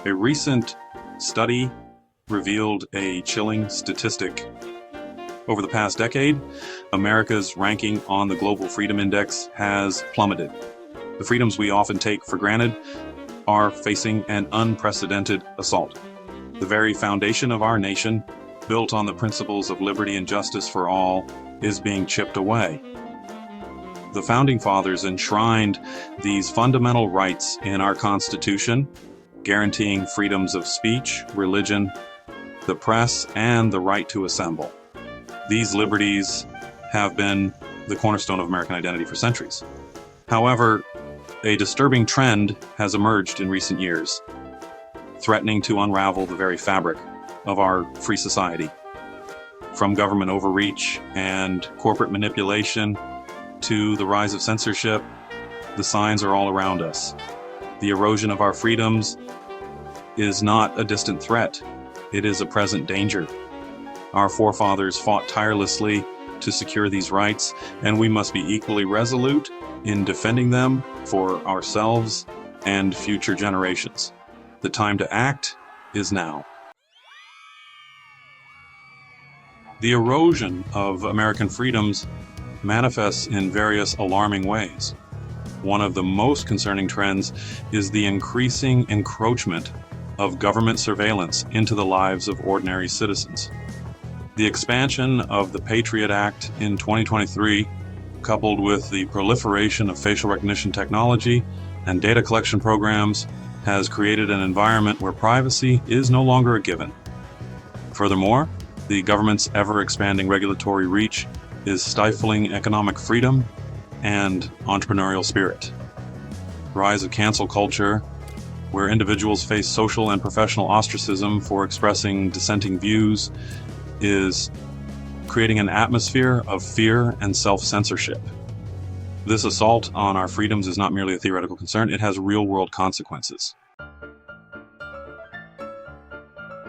A recent study revealed a chilling statistic. Over the past decade, America's ranking on the Global Freedom Index has plummeted. The freedoms we often take for granted are facing an unprecedented assault. The very foundation of our nation, built on the principles of liberty and justice for all, is being chipped away. The Founding Fathers enshrined these fundamental rights in our Constitution, guaranteeing freedoms of speech, religion, the press, and the right to assemble. These liberties have been the cornerstone of American identity for centuries. However, a disturbing trend has emerged in recent years, threatening to unravel the very fabric of our free society. From government overreach and corporate manipulation to the rise of censorship, the signs are all around us. The erosion of our freedoms is not a distant threat. It is a present danger. Our forefathers fought tirelessly to secure these rights, and we must be equally resolute in defending them for ourselves and future generations. The time to act is now. The erosion of American freedoms manifests in various alarming ways. One of the most concerning trends is the increasing encroachment of government surveillance into the lives of ordinary citizens. The expansion of the Patriot Act in 2023, coupled with the proliferation of facial recognition technology and data collection programs, has created an environment where privacy is no longer a given. Furthermore, the government's ever-expanding regulatory reach is stifling economic freedom and entrepreneurial spirit. The rise of cancel culture, where individuals face social and professional ostracism for expressing dissenting views, is creating an atmosphere of fear and self-censorship. This assault on our freedoms is not merely a theoretical concern, it has real-world consequences.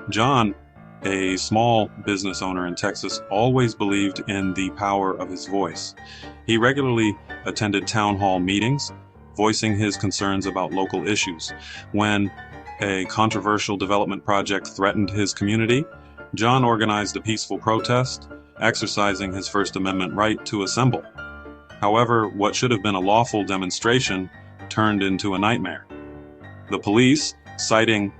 John, a small business owner in Texas, always believed in the power of his voice. He regularly attended town hall meetings, voicing his concerns about local issues. When a controversial development project threatened his community, John organized a peaceful protest, exercising his First Amendment right to assemble. However, what should have been a lawful demonstration turned into a nightmare. The police, citing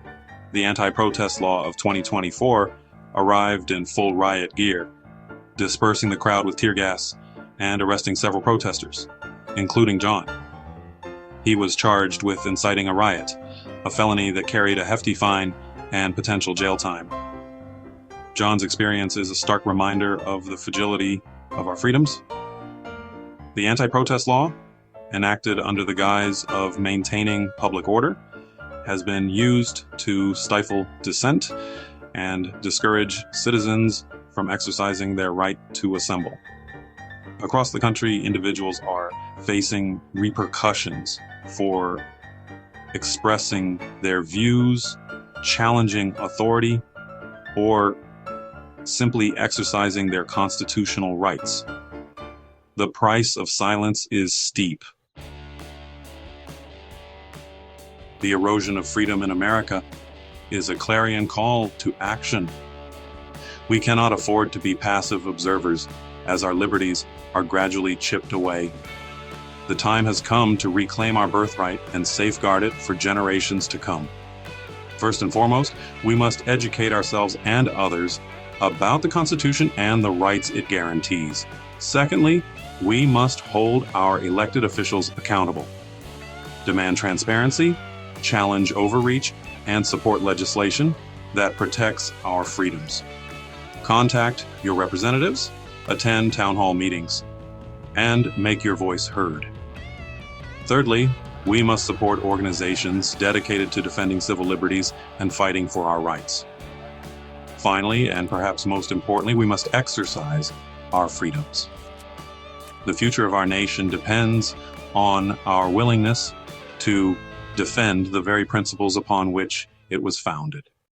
the anti-protest law of 2024, arrived in full riot gear, dispersing the crowd with tear gas and arresting several protesters, including John. He was charged with inciting a riot, a felony that carried a hefty fine and potential jail time. John's experience is a stark reminder of the fragility of our freedoms. The anti-protest law, enacted under the guise of maintaining public order, has been used to stifle dissent and discourage citizens from exercising their right to assemble. Across the country, individuals are facing repercussions for expressing their views, challenging authority, or simply exercising their constitutional rights. The price of silence is steep. The erosion of freedom in America is a clarion call to action. We cannot afford to be passive observers as our liberties are gradually chipped away. The time has come to reclaim our birthright and safeguard it for generations to come. First and foremost, we must educate ourselves and others about the Constitution and the rights it guarantees. Secondly, we must hold our elected officials accountable, demand transparency, challenge overreach, and support legislation that protects our freedoms. Contact your representatives, attend town hall meetings, and make your voice heard. Thirdly, we must support organizations dedicated to defending civil liberties and fighting for our rights. Finally, and perhaps most importantly, we must exercise our freedoms. The future of our nation depends on our willingness to defend the very principles upon which it was founded.